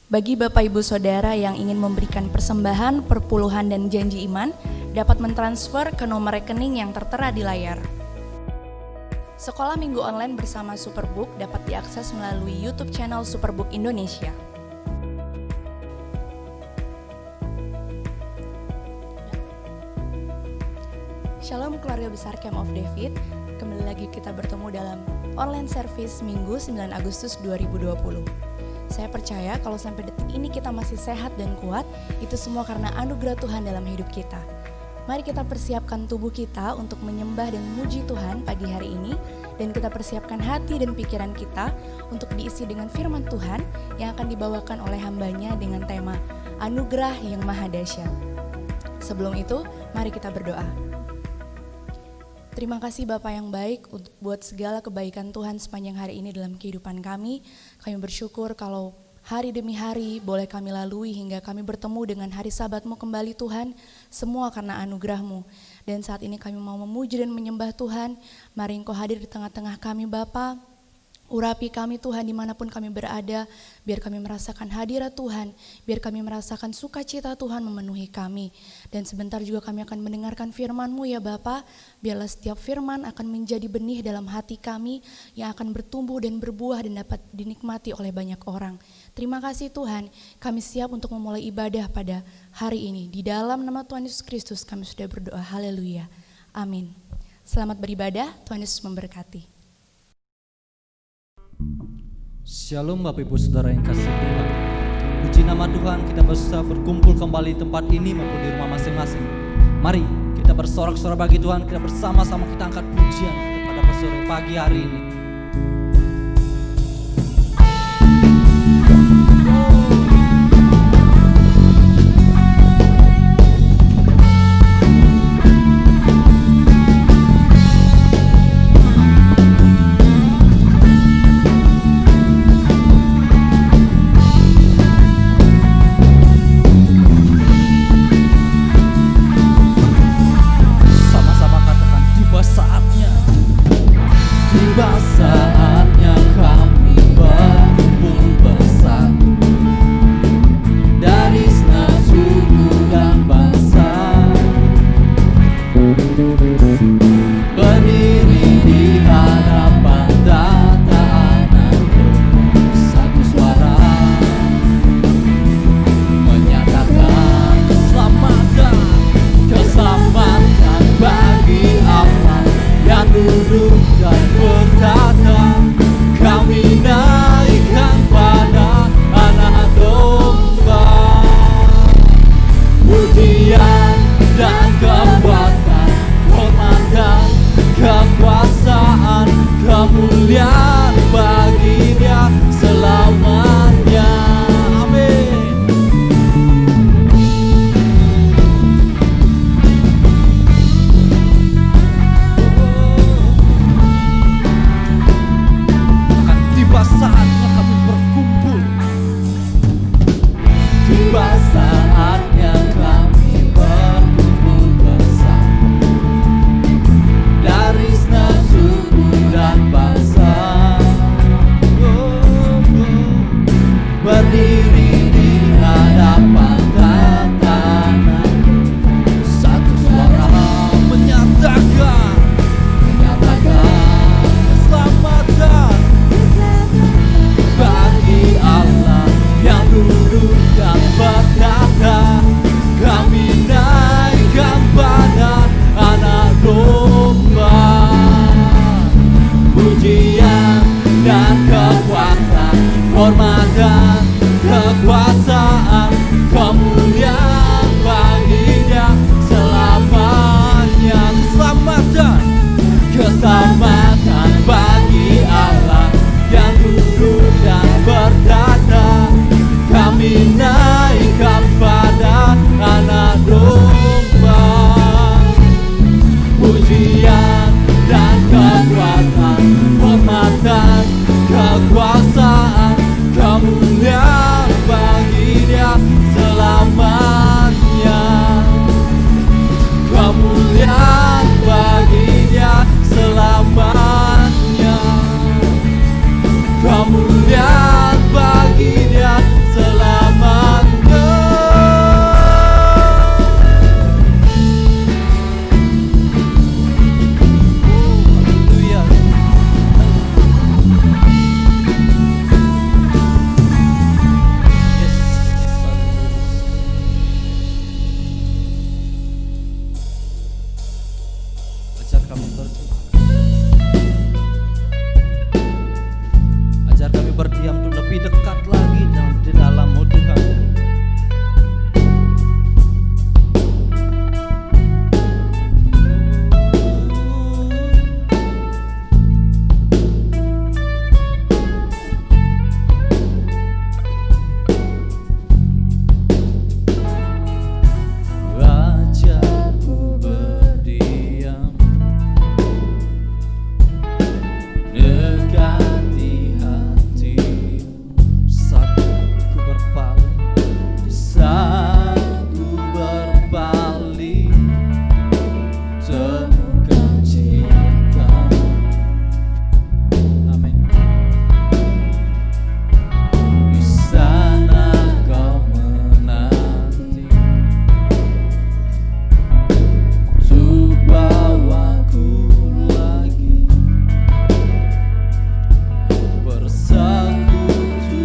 Bagi Bapak Ibu Saudara yang ingin memberikan persembahan, perpuluhan, dan janji iman, dapat mentransfer ke nomor rekening yang tertera di layar. Sekolah Minggu Online bersama Superbook dapat diakses melalui YouTube channel Superbook Indonesia. Shalom keluarga besar Camp of David, kembali lagi kita bertemu dalam online service Minggu 9 Agustus 2020. Saya percaya kalau sampai detik ini kita masih sehat dan kuat, itu semua karena anugerah Tuhan dalam hidup kita. Mari kita persiapkan tubuh kita untuk menyembah dan memuji Tuhan pagi hari ini, dan kita persiapkan hati dan pikiran kita untuk diisi dengan firman Tuhan yang akan dibawakan oleh hambanya dengan tema Anugerah yang Maha Dahsyat. Sebelum itu, mari kita berdoa. Terima kasih Bapak yang baik buat segala kebaikan Tuhan sepanjang hari ini dalam kehidupan kami. Kami bersyukur kalau hari demi hari boleh kami lalui hingga kami bertemu dengan hari Sabat-Mu kembali Tuhan. Semua karena anugerah-Mu. Dan saat ini kami mau memuji dan menyembah Tuhan. Mari Engkau hadir di tengah-tengah kami Bapa. Urapi kami Tuhan dimanapun kami berada, biar kami merasakan hadirat Tuhan, biar kami merasakan sukacita Tuhan memenuhi kami. Dan sebentar juga kami akan mendengarkan firman-Mu ya Bapa, biarlah setiap firman akan menjadi benih dalam hati kami yang akan bertumbuh dan berbuah dan dapat dinikmati oleh banyak orang. Terima kasih Tuhan, kami siap untuk memulai ibadah pada hari ini. Di dalam nama Tuhan Yesus Kristus kami sudah berdoa, haleluya, amin. Selamat beribadah, Tuhan Yesus memberkati. Shalom Bapak Ibu Saudara yang kasih Tuhan. Puji nama Tuhan, kita bisa berkumpul kembali di tempat ini maupun di rumah masing-masing. Mari kita bersorak-sorak bagi Tuhan, kita bersama-sama kita angkat pujian kepada sore pagi hari ini. Ajar kami berdiam untuk lebih dekat lagi di dalam-Mu Tuhan. Ajarku berdiam dekati hati saat ku berpaling, saat ku berpaling temukan cinta. Amin. Di sana kau menanti untuk bawaku lagi bersekutu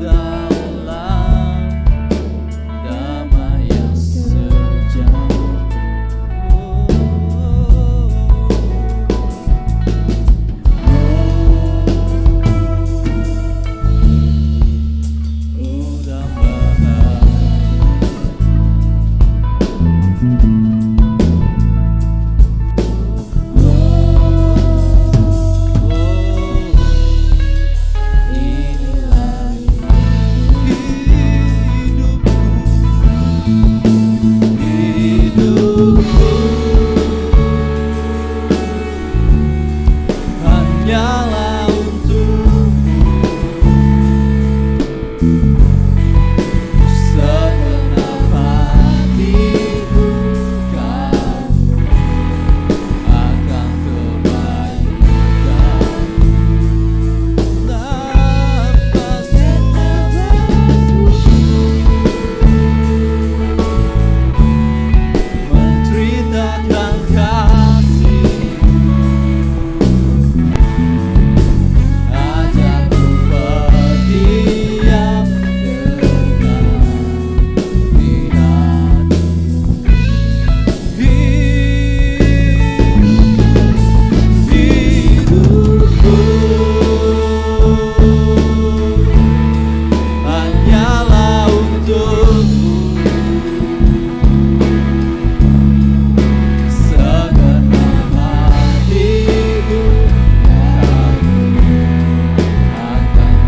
dalam damai yang sejati. Hanyalah untukmu, segenap hatiku kau akan kebaikan. Menceritakan kasih, ajarku berdiam dekati hati. Hidupku hanyalah untukmu, segenap hatiku akan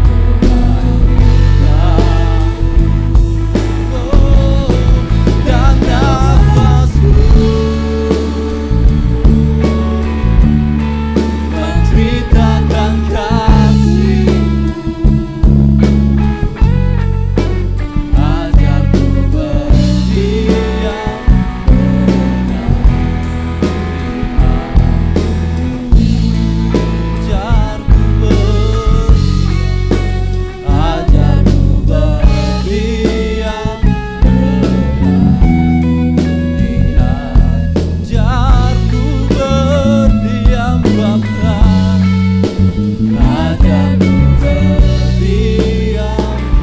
kebaikan. Dan nafasku menceritakan kasih, ajarku berdiam ajarku berdiam ajarku berdiam Bapa, ajarku berdiam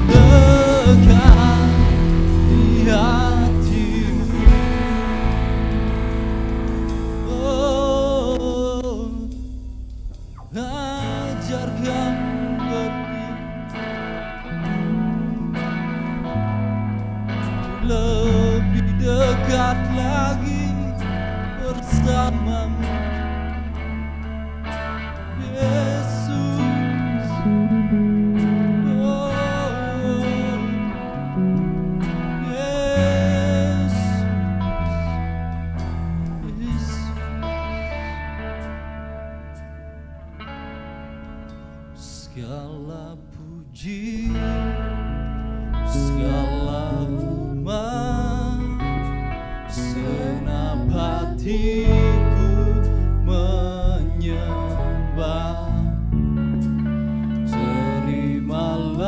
dekat di hati. Oh, ajar kami berdiam lebih dekat lagi bersamamu, Yesus. Oh, Yesus, Yesus. Segala puji, segala hormat, senap hatiku menyembah. Terimalah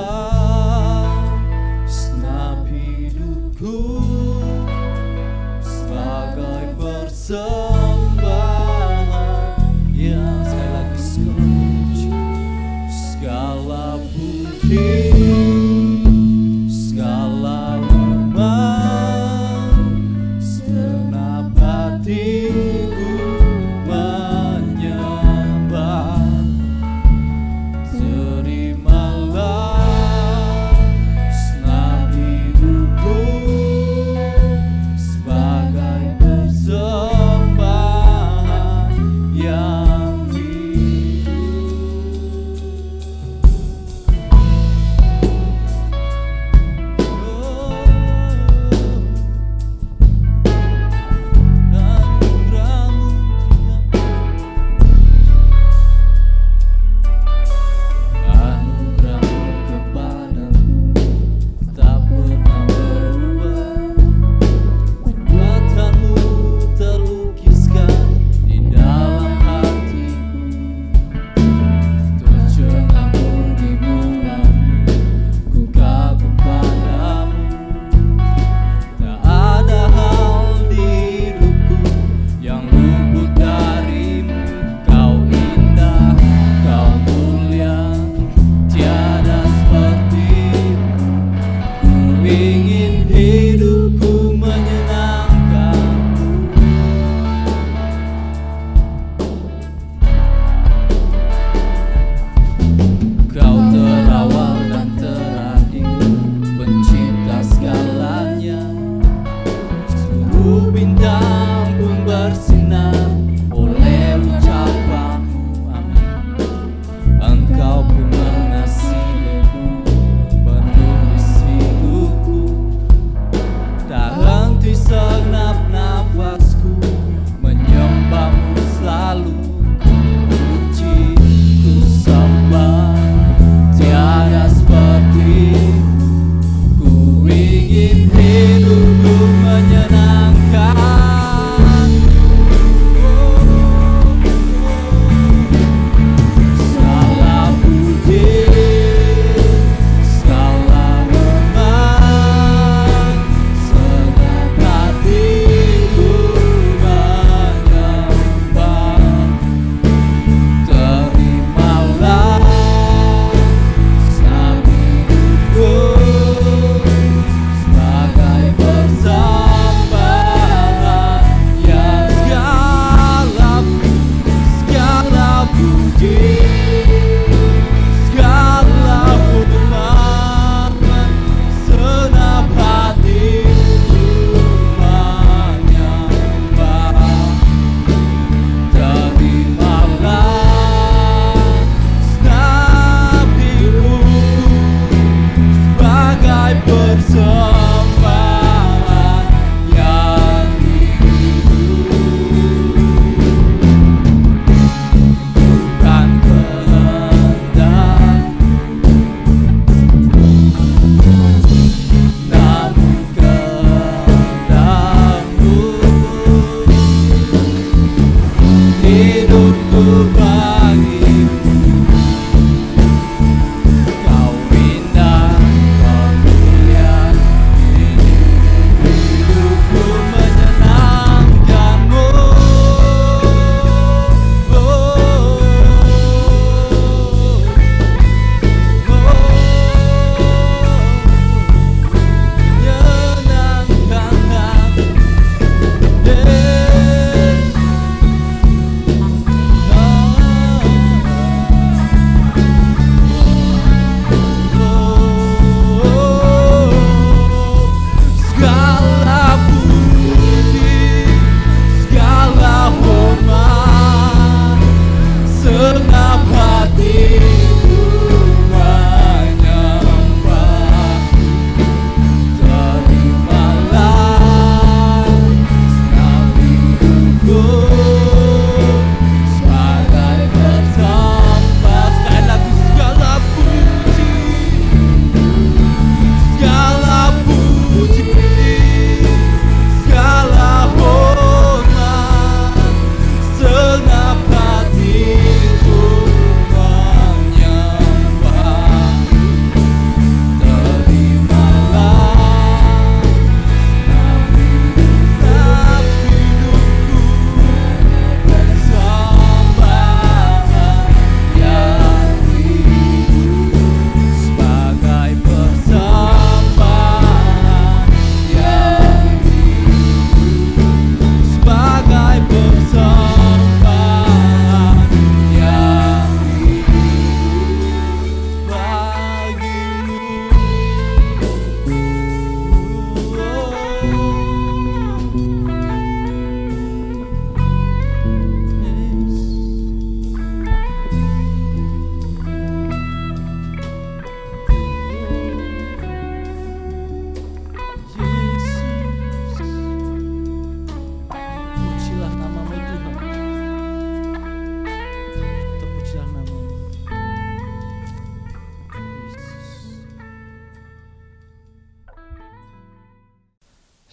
senap hidupku sebagai persembahan. Ya, sekali lagi segala puji, segala hormat, senap hati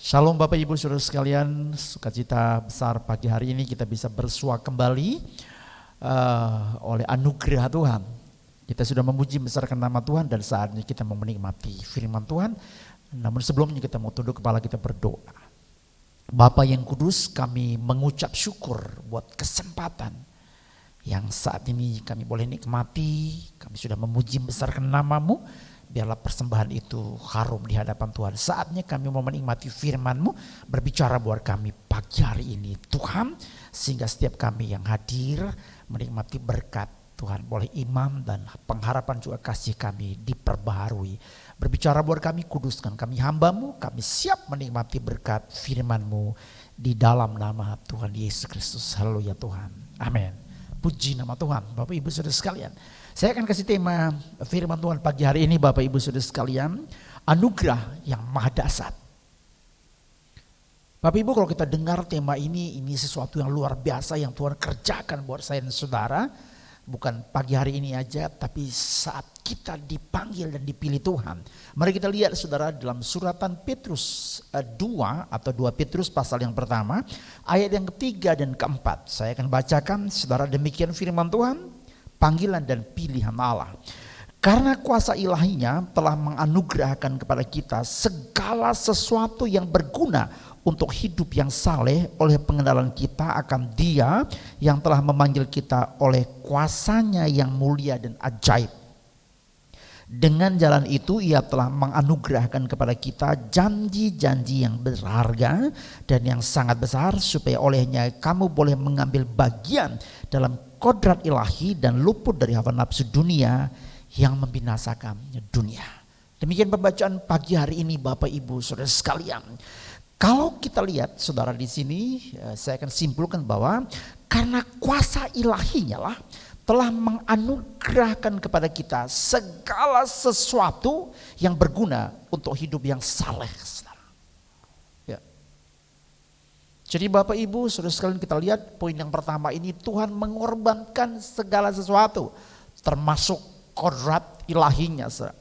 Shalom Bapak Ibu Saudara sekalian, sukacita besar pagi hari ini kita bisa bersua kembali oleh anugerah Tuhan. Kita sudah memuji besarkan nama Tuhan dan saatnya kita mau menikmati firman Tuhan. Namun sebelumnya kita mau tunduk kepala kita berdoa. Bapa yang kudus, kami mengucap syukur buat kesempatan yang saat ini kami boleh nikmati. Kami sudah memuji besarkan nama-Mu. Biarlah persembahan itu harum di hadapan Tuhan. Saatnya kami mau menikmati firman-Mu, berbicara buat kami pagi hari ini Tuhan, sehingga setiap kami yang hadir menikmati berkat Tuhan, boleh iman dan pengharapan juga kasih kami diperbaharui. Berbicara buat kami, kuduskan kami hamba-Mu, kami siap menikmati berkat firman-Mu di dalam nama Tuhan Yesus Kristus. Haleluya Tuhan, amin. Puji nama Tuhan. Bapak Ibu Saudara sekalian, saya akan kasih tema firman Tuhan pagi hari ini Bapak Ibu Saudara sekalian, anugerah yang maha dahsyat. Bapak Ibu, kalau kita dengar tema ini sesuatu yang luar biasa yang Tuhan kerjakan buat saya dan saudara. Bukan pagi hari ini aja, tapi saat kita dipanggil dan dipilih Tuhan. Mari kita lihat saudara dalam suratan Petrus 2 atau 2 Petrus pasal yang pertama, ayat yang ketiga dan keempat. Saya akan bacakan saudara, demikian firman Tuhan, panggilan dan pilihan Allah. Karena kuasa ilahinya telah menganugerahkan kepada kita segala sesuatu yang berguna untuk hidup yang saleh oleh pengenalan kita akan Dia yang telah memanggil kita oleh kuasanya yang mulia dan ajaib. Dengan jalan itu Ia telah menganugerahkan kepada kita janji-janji yang berharga dan yang sangat besar, supaya olehnya kamu boleh mengambil bagian dalam kodrat ilahi dan luput dari hawa nafsu dunia yang membinasakan dunia. Demikian pembacaan pagi hari ini Bapak Ibu Saudara sekalian. Kalau kita lihat saudara di sini, saya akan simpulkan bahwa karena kuasa ilahinya lah telah menganugerahkan kepada kita segala sesuatu yang berguna untuk hidup yang saleh. Ya. Jadi Bapak Ibu Saudara sekalian, kita lihat poin yang pertama ini, Tuhan mengorbankan segala sesuatu termasuk kodrat ilahinya, saudara,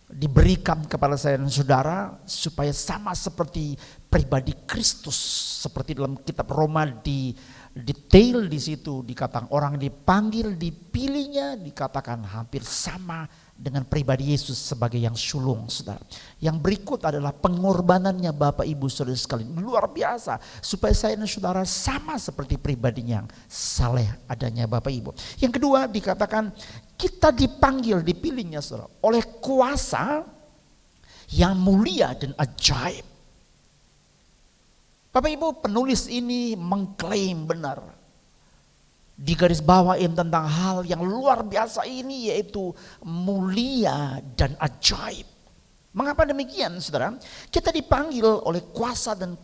diberikan kepada saya dan saudara supaya sama seperti pribadi Kristus. Seperti dalam kitab Roma di detail di situ dikatakan orang dipanggil, dipilihnya dikatakan hampir sama dengan pribadi Yesus sebagai yang sulung, saudara. Yang berikut adalah pengorbanannya Bapak Ibu Saudara sekalian, luar biasa, supaya saya dan saudara sama seperti pribadinya yang saleh adanya Bapak Ibu. Yang kedua dikatakan kita dipanggil, dipilihnya saudara, oleh kuasa yang mulia dan ajaib. Bapak Ibu, penulis ini mengklaim benar, digarisbawahi tentang hal yang luar biasa ini, yaitu mulia dan ajaib. Mengapa demikian saudara? Kita dipanggil oleh kuasa dan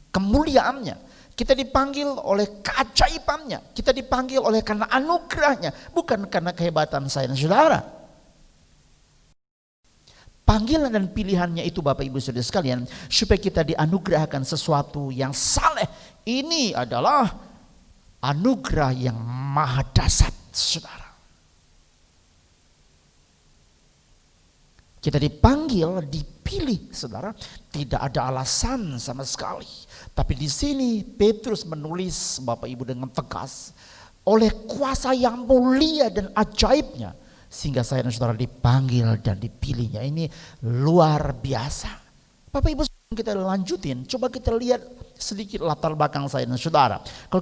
kemuliaannya. Kita dipanggil oleh keajaibannya. Kita dipanggil oleh karena anugerahnya, bukan karena kehebatan saya dan saudara. Panggilan dan pilihannya itu Bapak Ibu Saudara sekalian, supaya kita dianugerahkan sesuatu yang saleh. Ini adalah anugerah yang maha dahsyat, saudara. Kita dipanggil, dipilih, saudara. Tidak ada alasan sama sekali. Tapi di sini Petrus menulis Bapak Ibu dengan tegas, oleh kuasa yang mulia dan ajaibnya, sehingga saya dan saudara dipanggil dan dipilihnya. Ini luar biasa. Bapak Ibu, kita lanjutin. Coba kita lihat sedikit latar belakang saya dan saudara. Kalau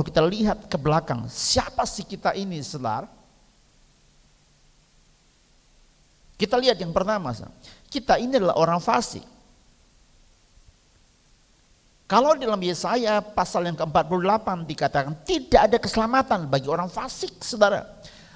kita lihat ke belakang, siapa sih kita ini, saudara? Kita lihat yang pertama, kita ini adalah orang fasik. Kalau dalam Yesaya pasal yang ke-48 dikatakan tidak ada keselamatan bagi orang fasik, saudara.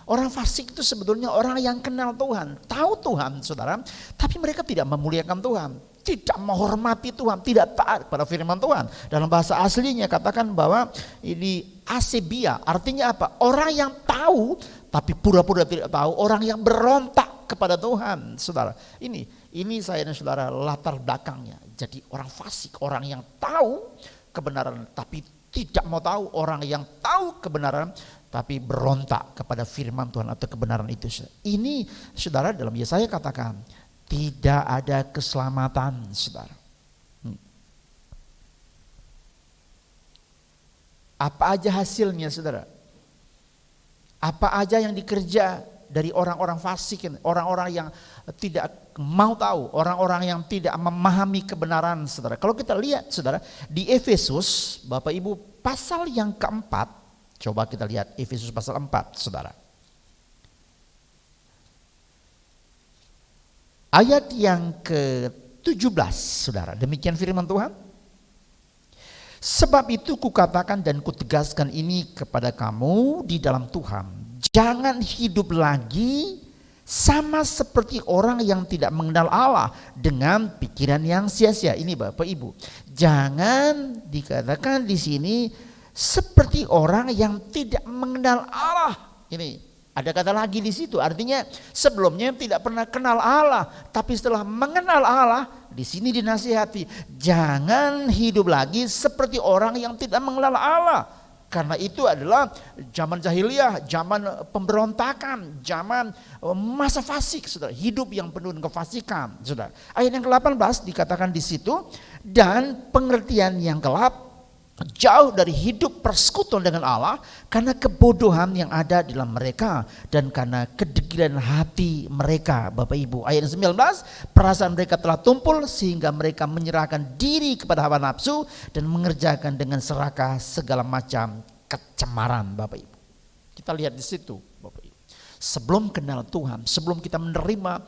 Orang fasik itu sebetulnya orang yang kenal Tuhan, tahu Tuhan, saudara, tapi mereka tidak memuliakan Tuhan, tidak menghormati Tuhan, tidak taat pada firman Tuhan. Dalam bahasa aslinya katakan bahwa ini asebia, artinya apa? Orang yang tahu tapi pura-pura tidak tahu, orang yang berontak kepada Tuhan, saudara. Ini saya dan saudara latar belakangnya. Jadi orang fasik, orang yang tahu kebenaran tapi tidak mau tahu, orang yang tahu kebenaran tapi berontak kepada firman Tuhan atau kebenaran itu. Ini saudara dalam Yesaya katakan tidak ada keselamatan, saudara. Apa aja hasilnya, saudara? Apa aja yang dikerja dari orang-orang fasik, orang-orang yang tidak mau tahu, orang-orang yang tidak memahami kebenaran, saudara. Kalau kita lihat, saudara, di Efesus, Bapak Ibu, pasal yang keempat, coba kita lihat Efesus pasal 4, saudara. Ayat yang ke-17, saudara, demikian firman Tuhan. Sebab itu kukatakan dan kutegaskan ini kepada kamu di dalam Tuhan. Jangan hidup lagi sama seperti orang yang tidak mengenal Allah dengan pikiran yang sia-sia. Ini Bapak Ibu. Jangan dikatakan di sini seperti orang yang tidak mengenal Allah. Ini ada kata lagi di situ, artinya sebelumnya tidak pernah kenal Allah, tapi setelah mengenal Allah, di sini dinasihati, jangan hidup lagi seperti orang yang tidak mengenal Allah. Karena itu adalah zaman jahiliyah, zaman pemberontakan, zaman masa fasik, saudara, hidup yang penuh dengan kefasikan, saudara. Ayat yang ke-18 dikatakan di situ, dan pengertian yang gelap jauh dari hidup persekutuan dengan Allah karena kebodohan yang ada di dalam mereka dan karena kedegilan hati mereka. Bapak Ibu, ayat 19, perasaan mereka telah tumpul sehingga mereka menyerahkan diri kepada hawa nafsu dan mengerjakan dengan serakah segala macam kecemaran. Bapak Ibu, kita lihat di situ, Bapak Ibu, sebelum kenal Tuhan, sebelum kita menerima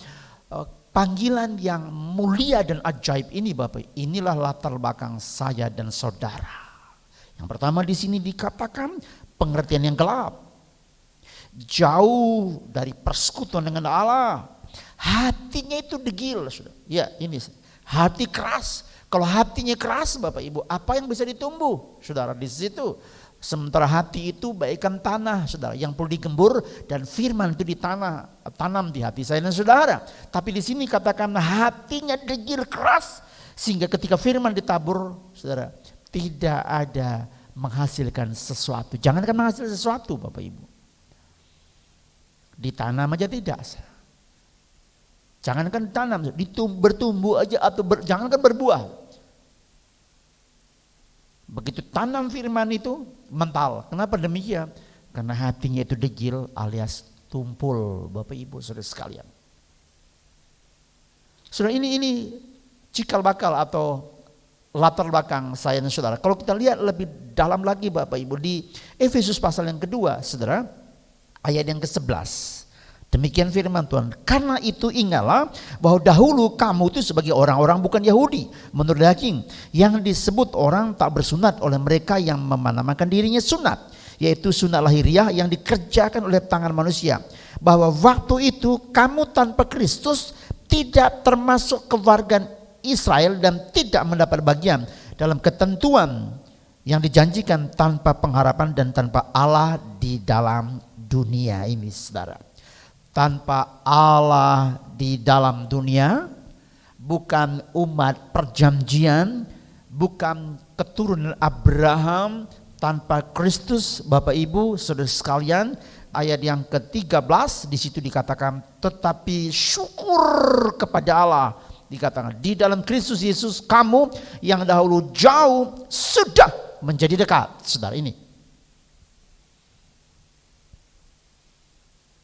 panggilan yang mulia dan ajaib ini, Bapak, inilah latar belakang saya dan saudara. Yang pertama di sini dikatakan pengertian yang gelap, jauh dari persekutuan dengan Allah, hatinya itu degil, saudara. Ya, ini hati keras. Kalau hatinya keras, Bapak Ibu, apa yang bisa ditumbuh, saudara, di situ? Sementara hati itu bagaikan tanah, saudara, yang perlu digembur dan firman itu tanam di hati saya dan saudara. Tapi di sini katakan hatinya degil keras sehingga ketika firman ditabur, saudara, tidak ada menghasilkan sesuatu. Jangankan menghasilkan sesuatu, Bapak Ibu, ditanam aja tidak. Jangankan tanam, bertumbuh aja atau jangankan berbuah. Begitu tanam firman itu mental. Kenapa demikian? Karena hatinya itu degil alias tumpul, Bapak Ibu, saudara sekalian. Saudara, ini cikal bakal atau latar belakang saya dan saudara. Kalau kita lihat lebih dalam lagi, Bapak Ibu, di Efesus pasal yang kedua, saudara, ayat yang ke-11. Demikian firman Tuhan. Karena itu ingatlah bahwa dahulu kamu itu sebagai orang-orang bukan Yahudi menurut daging, yang disebut orang tak bersunat oleh mereka yang menamakan dirinya sunat, yaitu sunat lahiriah yang dikerjakan oleh tangan manusia. Bahwa waktu itu kamu tanpa Kristus tidak termasuk kewargaan Israel dan tidak mendapat bagian dalam ketentuan yang dijanjikan tanpa pengharapan dan tanpa Allah di dalam dunia ini, saudara. Tanpa Allah di dalam dunia, bukan umat perjanjian, bukan keturunan Abraham, tanpa Kristus, Bapak Ibu, saudara sekalian. Ayat yang ke-13 di situ dikatakan, tetapi syukur kepada Allah, dikatakan di dalam Kristus Yesus kamu yang dahulu jauh sudah menjadi dekat. Saudara, ini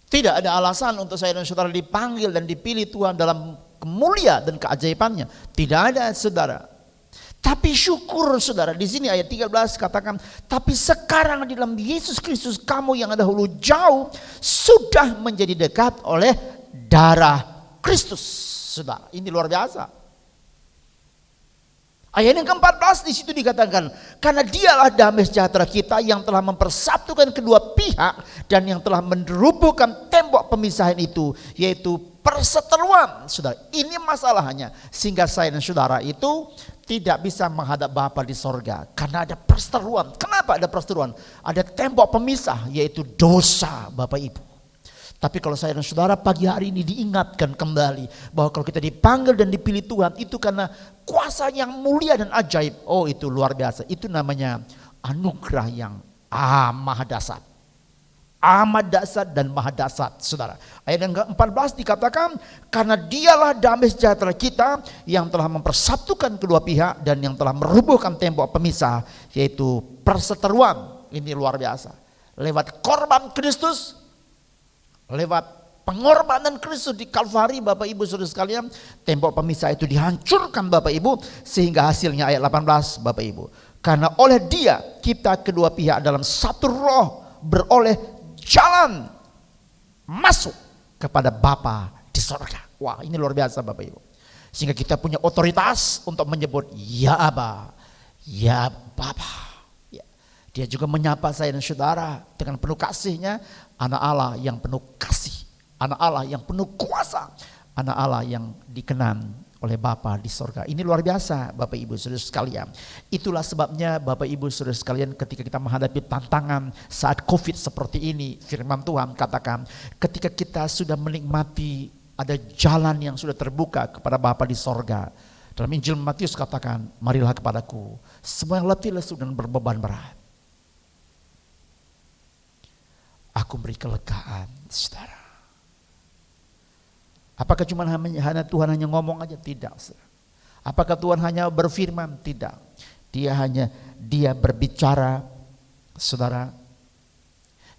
tidak ada alasan untuk saya dan saudara dipanggil dan dipilih Tuhan dalam kemuliaan dan keajaibannya. Tidak ada, saudara. Tapi syukur, saudara. Di sini ayat 13 katakan, tapi sekarang di dalam Yesus Kristus kamu yang dahulu jauh sudah menjadi dekat oleh darah Kristus. Saudara, ini luar biasa. Ayat yang ke-14 di situ dikatakan, karena dialah damai sejahtera kita yang telah mempersatukan kedua pihak dan yang telah merubuhkan tembok pemisahan itu, yaitu perseteruan. Saudara, ini masalahnya sehingga saya dan saudara itu tidak bisa menghadap Bapa di sorga karena ada perseteruan. Kenapa ada perseteruan? Ada tembok pemisah, yaitu dosa, Bapak Ibu. Tapi kalau saya dan saudara pagi hari ini diingatkan kembali bahwa kalau kita dipanggil dan dipilih Tuhan itu karena kuasa yang mulia dan ajaib. Oh, itu luar biasa. Itu namanya anugerah yang maha dahsyat. Amat dahsyat dan maha dahsyat, saudara. Ayat yang ke-14 dikatakan, karena dialah damai sejahtera kita yang telah mempersatukan kedua pihak dan yang telah merubuhkan tembok pemisah, yaitu perseteruan. Ini luar biasa. Lewat korban Kristus, lewat pengorbanan Kristus di Kalvari, Bapak Ibu Saudara sekalian, tembok pemisah itu dihancurkan Bapak Ibu, sehingga hasilnya ayat 18 Bapak Ibu. Karena oleh Dia kita kedua pihak dalam satu roh beroleh jalan masuk kepada Bapa di sorga. Wah, ini luar biasa Bapak Ibu. Sehingga kita punya otoritas untuk menyebut ya Aba, ya Bapa. Ya. Dia juga menyapa saya dan saudara dengan penuh kasihnya, anak Allah yang penuh kasih, anak Allah yang penuh kuasa, anak Allah yang dikenan oleh Bapa di sorga. Ini luar biasa Bapak Ibu Saudara sekalian. Itulah sebabnya Bapak Ibu Saudara sekalian, ketika kita menghadapi tantangan saat COVID seperti ini, firman Tuhan katakan ketika kita sudah menikmati ada jalan yang sudah terbuka kepada Bapa di sorga. Dalam Injil Matius katakan, marilah kepadaku semua yang letih lesu dan berbeban berat, aku beri kelegaan, saudara. Apakah cuma hanya Tuhan hanya ngomong aja? Tidak, saudara. Apakah Tuhan hanya berfirman? Tidak. Dia berbicara, saudara.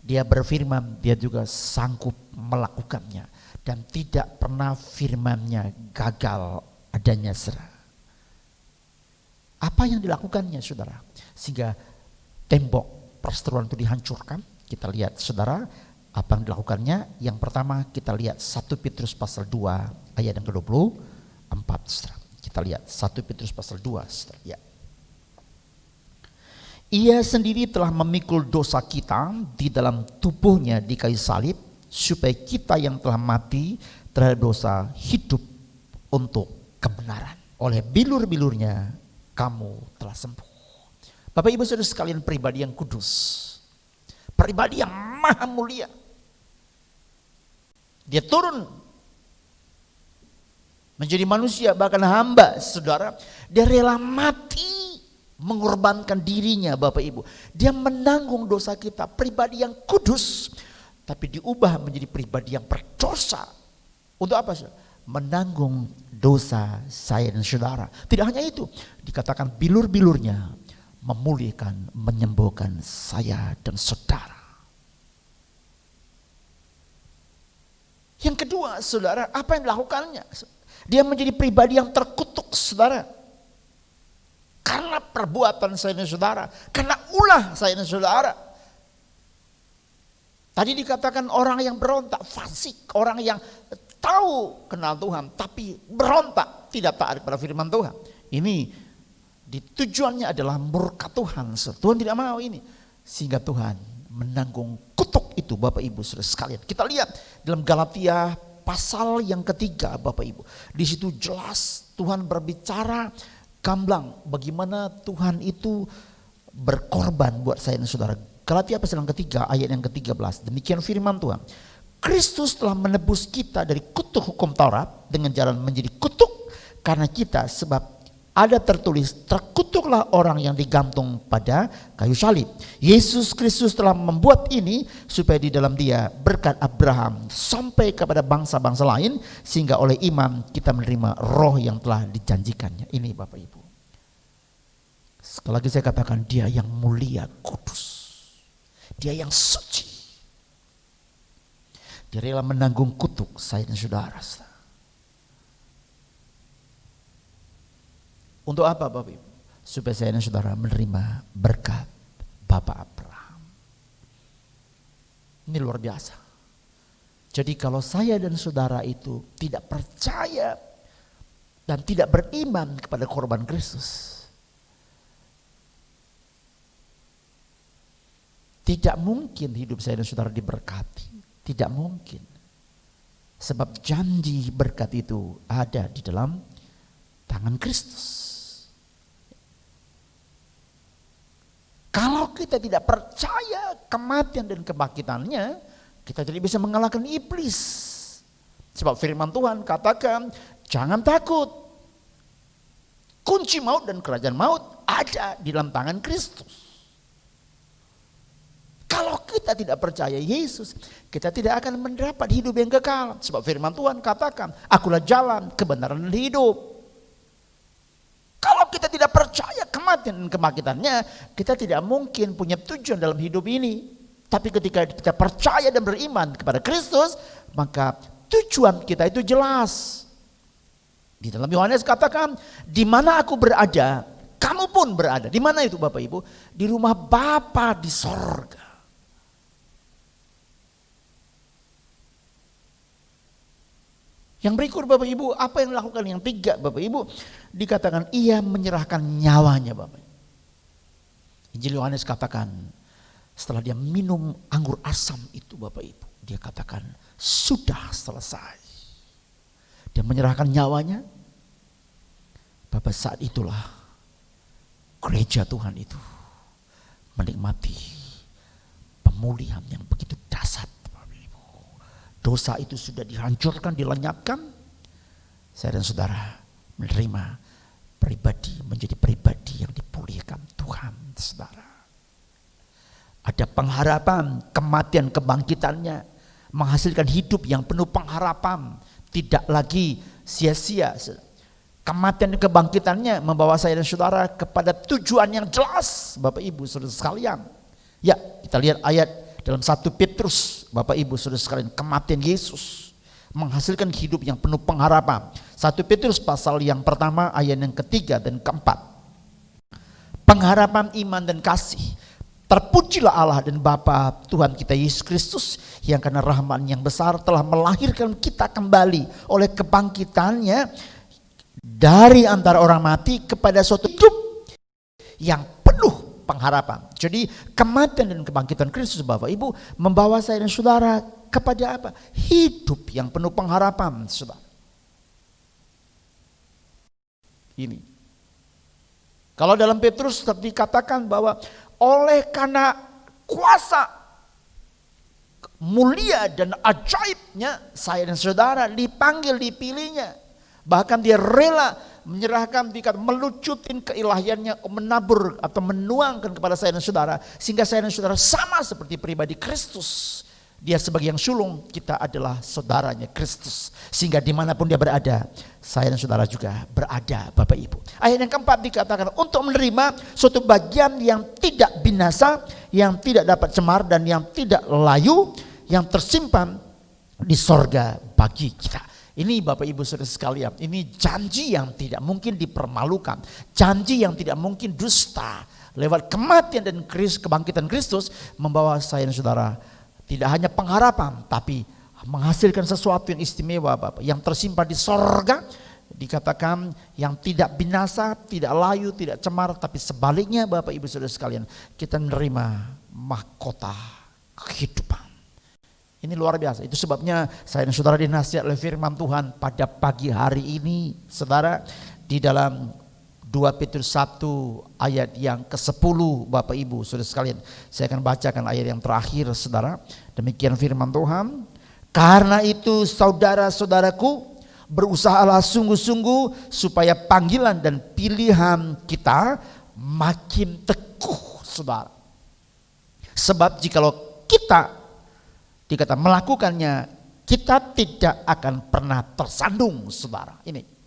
Dia berfirman, dia juga sanggup melakukannya. Dan tidak pernah firman-Nya gagal adanya, saudara. Apa yang dilakukannya, saudara? Sehingga tembok perseteruan itu dihancurkan. Kita lihat, saudara, apa yang dilakukannya. Yang pertama kita lihat 1 Petrus pasal 2 ayat yang ke-24, saudara. Kita lihat 1 Petrus pasal 2, saudara. Ya. Ia sendiri telah memikul dosa kita di dalam tubuhnya di kayu salib, supaya kita yang telah mati terhadap dosa hidup untuk kebenaran. Oleh bilur-bilurnya kamu telah sembuh. Bapak Ibu Saudara sekalian, pribadi yang kudus, pribadi yang maha mulia, dia turun menjadi manusia, bahkan hamba, saudara. Dia rela mati mengorbankan dirinya, Bapak Ibu. Dia menanggung dosa kita, pribadi yang kudus, tapi diubah menjadi pribadi yang berdosa. Untuk apa? Menanggung dosa saya dan saudara. Tidak hanya itu, dikatakan bilur-bilurnya memulihkan, menyembuhkan saya dan saudara. Yang kedua, saudara, apa yang dilakukannya? Dia menjadi pribadi yang terkutuk, saudara. Karena perbuatan saya dan saudara, karena ulah saya dan saudara. Tadi dikatakan orang yang berontak, fasik, orang yang tahu kenal Tuhan tapi berontak, tidak taat kepada firman Tuhan. Ini tujuannya adalah murka Tuhan. Tuhan tidak mau ini. Sehingga Tuhan menanggung kutuk itu, Bapak Ibu Saudara sekalian. Kita lihat dalam Galatia pasal yang ketiga, Bapak Ibu. Di situ jelas Tuhan berbicara gamblang bagaimana Tuhan itu berkorban buat saya dan saudara. Galatia pasal yang ketiga ayat yang ke-13. Demikian firman Tuhan. Kristus telah menebus kita dari kutuk hukum Taurat dengan jalan menjadi kutuk karena kita, sebab ada tertulis, terkutuklah orang yang digantung pada kayu salib. Yesus Kristus telah membuat ini supaya di dalam Dia berkat Abraham sampai kepada bangsa-bangsa lain, sehingga oleh iman kita menerima roh yang telah dijanjikannya. Ini Bapak Ibu. Sekali lagi saya katakan, Dia yang mulia, kudus. Dia yang suci. Dia rela menanggung kutuk saya dan saudara. Untuk apa Bapak Ibu? Supaya saya dan saudara menerima berkat Bapak Abraham. Ini luar biasa. Jadi kalau saya dan saudara itu tidak percaya dan tidak beriman kepada korban Kristus, tidak mungkin hidup saya dan saudara diberkati. Tidak mungkin. Sebab janji berkat itu ada di dalam tangan Kristus. Kalau kita tidak percaya kematian dan kebangkitannya, kita tidak bisa mengalahkan iblis. Sebab firman Tuhan katakan, jangan takut. Kunci maut dan kerajaan maut ada di dalam tangan Kristus. Kalau kita tidak percaya Yesus, kita tidak akan mendapat hidup yang kekal. Sebab firman Tuhan katakan, akulah jalan, kebenaran dan hidup. Kalau kita tidak percaya kematian dan kebangkitannya, kita tidak mungkin punya tujuan dalam hidup ini. Tapi ketika kita percaya dan beriman kepada Kristus, maka tujuan kita itu jelas. Di dalam Yohanes katakan, di mana aku berada, kamu pun berada. Di mana itu Bapak Ibu? Di rumah Bapa di sorga. Yang berikut Bapak Ibu, apa yang dilakukan yang tiga Bapak Ibu? Dikatakan ia menyerahkan nyawanya Bapak. Injil Yohanes katakan, setelah dia minum anggur asam itu Bapak Ibu, dia katakan sudah selesai. Dia menyerahkan nyawanya. Bapak, saat itulah gereja Tuhan itu menikmati pemulihan yang begitu dahsyat. Dosa itu sudah dihancurkan, dilenyapkan. Saya dan saudara menerima pribadi, menjadi pribadi yang dipulihkan Tuhan, saudara. Ada pengharapan, kematian kebangkitannya menghasilkan hidup yang penuh pengharapan, tidak lagi sia-sia. Kematian dan kebangkitannya membawa saya dan saudara kepada tujuan yang jelas, Bapak Ibu saudara sekalian. Ya, kita lihat ayat dalam 1 Petrus, Bapak Ibu saudara sekalian, kematian Yesus menghasilkan hidup yang penuh pengharapan. 1 Petrus pasal yang pertama ayat yang ketiga dan keempat. Pengharapan iman dan kasih. Terpujilah Allah dan Bapa Tuhan kita Yesus Kristus, yang karena rahmat yang besar telah melahirkan kita kembali oleh kebangkitannya dari antara orang mati kepada suatu hidup yang penuh pengharapan. Jadi kematian dan kebangkitan Kristus Bapak Ibu membawa saya dan saudara kepada apa? Hidup yang penuh pengharapan, saudara. Ini. Kalau dalam Petrus dikatakan bahwa oleh karena kuasa mulia dan ajaibnya saya dan saudara dipanggil, dipilihnya. Bahkan dia rela menyerahkan, melucutin keilahiannya, menabur atau menuangkan kepada saya dan saudara, sehingga saya dan saudara sama seperti pribadi Kristus. Dia sebagai yang sulung, kita adalah saudaranya Kristus, sehingga dimanapun dia berada, saya dan saudara juga berada Bapak Ibu. Ayat yang keempat dikatakan untuk menerima suatu bagian yang tidak binasa, yang tidak dapat cemar dan yang tidak layu, yang tersimpan di sorga bagi kita. Ini Bapak Ibu saudara sekalian, ini janji yang tidak mungkin dipermalukan, janji yang tidak mungkin dusta. Lewat kematian dan kebangkitan Kristus membawa saya dan saudara tidak hanya pengharapan, tapi menghasilkan sesuatu yang istimewa Bapak, yang tersimpan di sorga. Dikatakan yang tidak binasa, tidak layu, tidak cemar, tapi sebaliknya Bapak Ibu saudara sekalian, kita menerima mahkota kehidupan. Ini luar biasa. Itu sebabnya saya dan saudara dinasihat oleh firman Tuhan pada pagi hari ini, saudara, di dalam 2 Petrus 1 ayat yang ke-10 Bapak Ibu saudara sekalian. Saya akan bacakan ayat yang terakhir, saudara. Demikian firman Tuhan. Karena itu saudara-saudaraku, berusahalah sungguh-sungguh supaya panggilan dan pilihan kita makin teguh, saudara. Sebab jikalau kita dikata melakukannya, kita tidak akan pernah tersandung, saudara. Ini.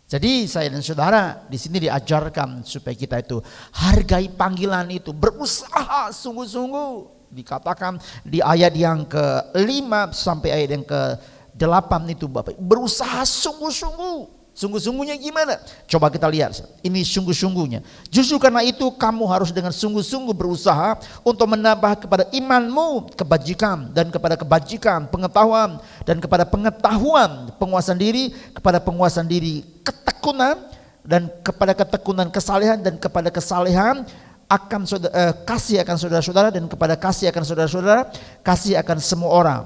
Jadi saya dan saudara di sini diajarkan supaya kita itu hargai panggilan itu, berusaha sungguh-sungguh. Dikatakan di ayat yang ke-5 sampai ayat yang ke-8 itu Bapak, berusaha sungguh-sungguh. Sungguh-sungguhnya gimana? Coba kita lihat. Ini sungguh-sungguhnya. Justru karena itu kamu harus dengan sungguh-sungguh berusaha untuk menambah kepada imanmu kebajikan, dan kepada kebajikan pengetahuan, dan kepada pengetahuan penguasaan diri, kepada penguasaan diri ketekunan, dan kepada ketekunan kesalehan, dan kepada kesalehan akan kasih akan saudara-saudara, dan kepada kasih akan saudara-saudara kasih akan semua orang.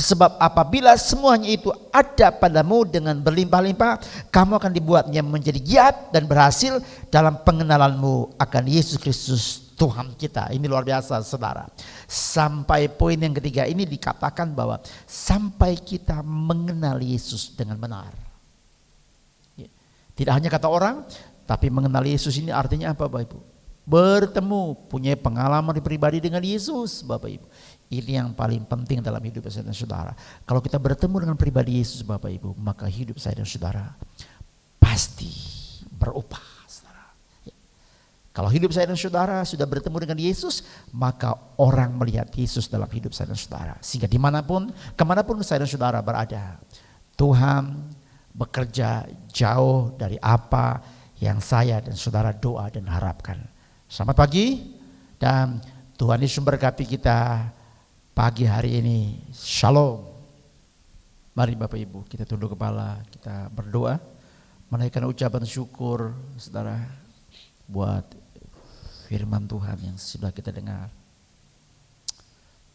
Sebab apabila semuanya itu ada padamu dengan berlimpah-limpah, kamu akan dibuatnya menjadi giat dan berhasil dalam pengenalanmu akan Yesus Kristus Tuhan kita. Ini luar biasa, saudara. Sampai poin yang ketiga ini dikatakan bahwa sampai kita mengenal Yesus dengan benar. Tidak hanya kata orang, tapi mengenal Yesus ini artinya apa Bapak Ibu? Bertemu, punya pengalaman pribadi dengan Yesus Bapak Ibu. Ini yang paling penting dalam hidup saya dan saudara. Kalau kita bertemu dengan pribadi Yesus Bapak Ibu, maka hidup saya dan saudara pasti berubah. Kalau hidup saya dan saudara sudah bertemu dengan Yesus, maka orang melihat Yesus dalam hidup saya dan saudara. Sehingga kemanapun saya dan saudara berada, Tuhan bekerja jauh dari apa yang saya dan saudara doa dan harapkan. Selamat pagi, dan Tuhan Yesus memberkati kita pagi hari ini. Shalom. Mari Bapak Ibu, kita tunduk kepala, kita berdoa, menaikkan ucapan syukur saudara buat firman Tuhan yang sudah kita dengar.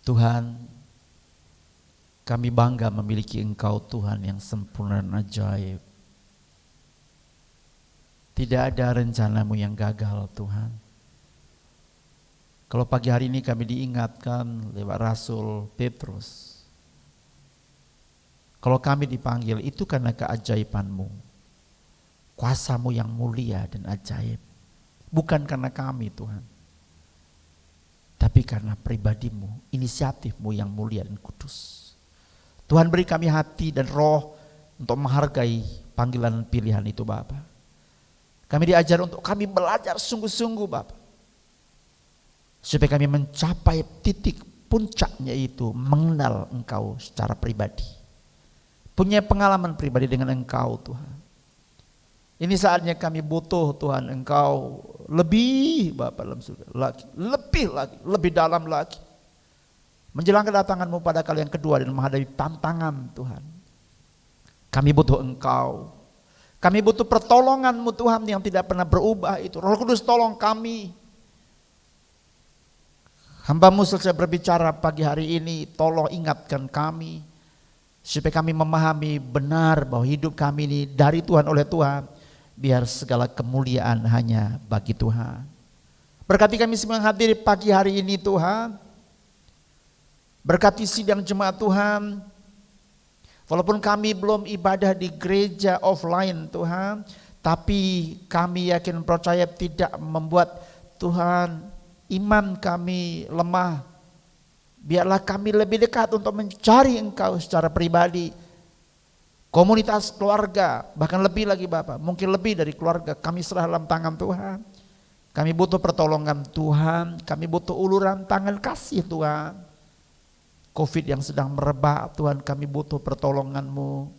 Tuhan, kami bangga memiliki Engkau Tuhan yang sempurna dan ajaib. Tidak ada rencana-Mu yang gagal Tuhan. Kalau pagi hari ini kami diingatkan lewat Rasul Petrus, kalau kami dipanggil itu karena keajaiban-Mu, kuasa-Mu yang mulia dan ajaib. Bukan karena kami Tuhan, tapi karena pribadi-Mu, inisiatif-Mu yang mulia dan kudus. Tuhan, beri kami hati dan roh untuk menghargai panggilan pilihan itu Bapa. Kami diajar untuk kami belajar sungguh-sungguh Bapa, supaya kami mencapai titik puncaknya itu mengenal Engkau secara pribadi, punya pengalaman pribadi dengan Engkau Tuhan. Ini saatnya kami butuh Tuhan Engkau lebih Bapa dalam surga, lebih lagi, lebih dalam lagi. Menjelang kedatangan-Mu pada kali yang kedua dan menghadapi tantangan Tuhan, kami butuh Engkau. Kami butuh pertolongan-Mu Tuhan yang tidak pernah berubah itu. Roh Kudus tolong kami. Hamba-Mu selesai berbicara pagi hari ini, tolong ingatkan kami, supaya kami memahami benar bahwa hidup kami ini dari Tuhan, oleh Tuhan, biar segala kemuliaan hanya bagi Tuhan. Berkati kami semua yang hadir pagi hari ini Tuhan. Berkati sidang jemaat Tuhan. Walaupun kami belum ibadah di gereja offline Tuhan, tapi kami yakin percaya tidak membuat Tuhan iman kami lemah. Biarlah kami lebih dekat untuk mencari Engkau secara pribadi. Komunitas keluarga, bahkan lebih lagi Bapak, mungkin lebih dari keluarga, kami serah dalam tangan Tuhan. Kami butuh pertolongan Tuhan, kami butuh uluran tangan kasih Tuhan. Covid yang sedang merebak Tuhan, kami butuh pertolongan-Mu.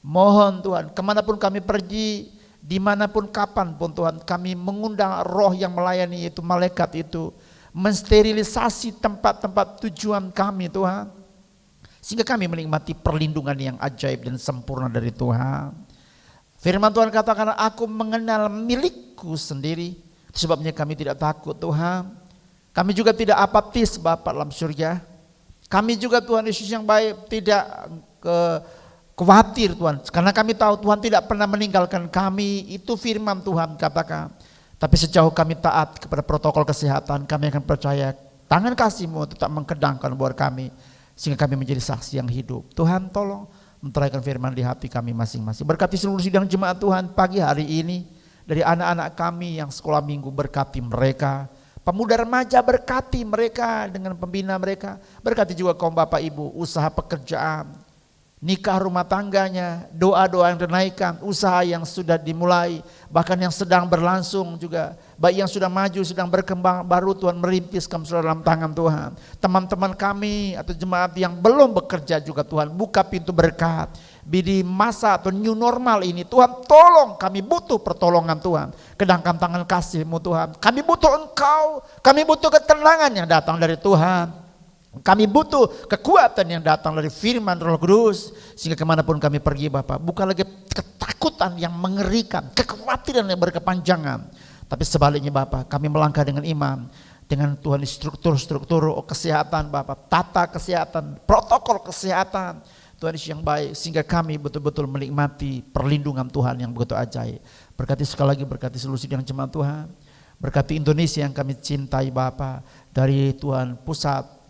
Mohon Tuhan, kemanapun kami pergi, dimanapun kapanpun Tuhan, kami mengundang roh yang melayani itu, malaikat itu, mensterilisasi tempat-tempat tujuan kami Tuhan. Sehingga kami menikmati perlindungan yang ajaib dan sempurna dari Tuhan. Firman Tuhan katakan, aku mengenal milikku sendiri. Sebabnya kami tidak takut Tuhan. Kami juga tidak apatis Bapa dalam surga. Kami juga Tuhan Yesus yang baik tidak khawatir Tuhan. Karena kami tahu Tuhan tidak pernah meninggalkan kami. Itu firman Tuhan katakan. Tapi sejauh kami taat kepada protokol kesehatan, kami akan percaya tangan kasih-Mu tetap mengkedangkan buat kami. Sehingga kami menjadi saksi yang hidup. Tuhan tolong menteraikan firman di hati kami masing-masing. Berkati seluruh sidang jemaat Tuhan pagi hari ini. Dari anak-anak kami yang sekolah minggu, berkati mereka. Pemuda remaja, berkati mereka dengan pembina mereka. Berkati juga kaum bapak ibu, usaha pekerjaan, nikah rumah tangganya, doa-doa yang dinaikkan, usaha yang sudah dimulai, bahkan yang sedang berlangsung juga, baik yang sudah maju, sedang berkembang, baru Tuhan merintis kami dalam tangan Tuhan. Teman-teman kami atau jemaat yang belum bekerja juga Tuhan, buka pintu berkat. Di masa atau new normal ini Tuhan tolong, kami butuh pertolongan Tuhan. Kedangkan tangan kasih-Mu Tuhan, kami butuh Engkau, kami butuh ketenangan yang datang dari Tuhan. Kami butuh kekuatan yang datang dari firman Roh Kudus. Sehingga kemanapun kami pergi Bapak, bukan lagi ketakutan yang mengerikan, kekhawatiran yang berkepanjangan, tapi sebaliknya Bapak, kami melangkah dengan iman, dengan Tuhan struktur kesehatan Bapak, tata kesehatan, protokol kesehatan Tuhan Yesus yang baik, sehingga kami betul-betul menikmati perlindungan Tuhan yang begitu ajaib. Berkati sekali lagi, berkati seluruh sidang jemaat Tuhan, berkati Indonesia yang kami cintai Bapak, dari Tuhan pusat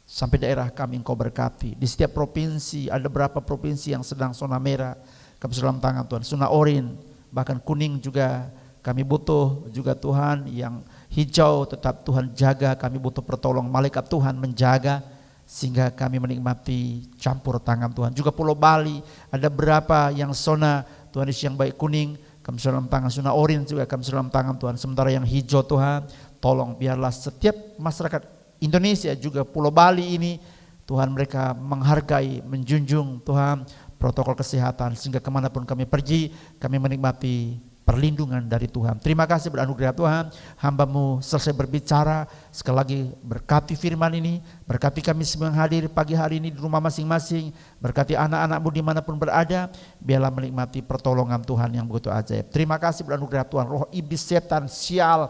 sampai daerah kami Engkau berkati. Di setiap provinsi, ada beberapa provinsi yang sedang zona merah, kami dalam tangan Tuhan. Zona oranye, bahkan kuning juga kami butuh juga Tuhan. Yang hijau tetap Tuhan jaga, kami butuh pertolongan malaikat Tuhan menjaga, sehingga kami menikmati campur tangan Tuhan. Juga Pulau Bali, ada berapa yang zona Tuhan Yesus yang baik kuning, kami serahkan dalam tangan. Zona orange juga kami serahkan dalam tangan Tuhan. Sementara yang hijau Tuhan, tolong biarlah setiap masyarakat Indonesia juga Pulau Bali ini, Tuhan mereka menghargai, menjunjung Tuhan protokol kesehatan, sehingga kemanapun kami pergi, kami menikmati perlindungan dari Tuhan. Terima kasih beranugerah Tuhan, hamba-Mu selesai berbicara, sekali lagi berkati firman ini, berkati kami semua yang hadir pagi hari ini di rumah masing-masing, berkati anak-anak-Mu dimanapun berada, biarlah menikmati pertolongan Tuhan yang begitu ajaib. Terima kasih beranugerah Tuhan, roh iblis, setan, sial,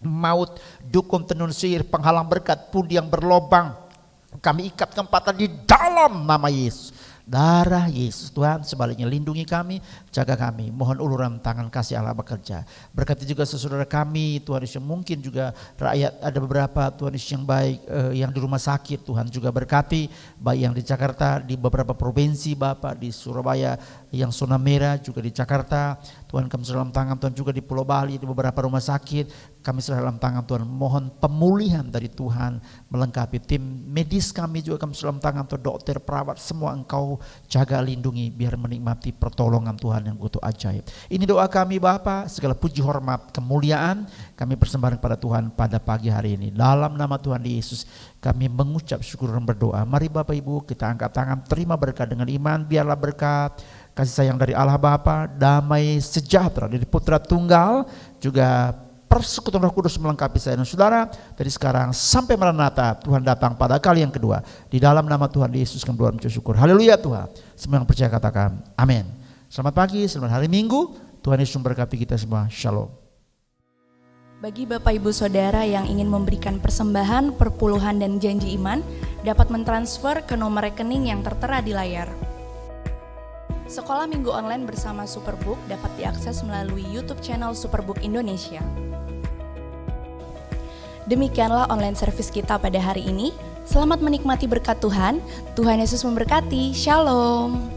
maut, dukun, tenun sihir, penghalang berkat pun yang berlobang, kami ikatkan patah di dalam nama Yesus. Darah Yesus Tuhan, sebaliknya lindungi kami, jaga kami, mohon uluran tangan kasih Allah bekerja. Berkati juga saudara kami Tuhan Yesus, mungkin juga rakyat ada beberapa Tuhan Yesus yang baik yang di rumah sakit, Tuhan juga berkati, baik yang di Jakarta, di beberapa provinsi Bapak, di Surabaya yang zona merah, juga di Jakarta Tuhan kami serahkan dalam tangan Tuhan, juga di Pulau Bali di beberapa rumah sakit kami serahkan dalam tangan Tuhan. Mohon pemulihan dari Tuhan melengkapi tim medis kami, juga kami serahkan dalam tangan Tuhan, dokter, perawat, semua Engkau jaga lindungi biar menikmati pertolongan Tuhan yang begitu ajaib. Ini doa kami Bapa, segala puji hormat kemuliaan kami persembahkan kepada Tuhan pada pagi hari ini. Dalam nama Tuhan Yesus kami mengucap syukur dan berdoa. Mari Bapak Ibu kita angkat tangan, terima berkat dengan iman. Biarlah berkat kasih sayang dari Allah Bapa, damai sejahtera dari Putra Tunggal, juga persekutuan Roh Kudus melengkapi saya dan saudara dari sekarang sampai Maranatha. Tuhan datang pada kali yang kedua. Di dalam nama Tuhan Yesus kami berdoa syukur. Haleluya Tuhan. Semua yang percaya katakan amin. Selamat pagi, selamat hari Minggu. Tuhan Yesus memberkati kita semua. Shalom. Bagi Bapak Ibu Saudara yang ingin memberikan persembahan, perpuluhan dan janji iman, dapat mentransfer ke nomor rekening yang tertera di layar. Sekolah Minggu Online bersama Superbook dapat diakses melalui YouTube channel Superbook Indonesia. Demikianlah online service kita pada hari ini. Selamat menikmati berkat Tuhan. Tuhan Yesus memberkati. Shalom.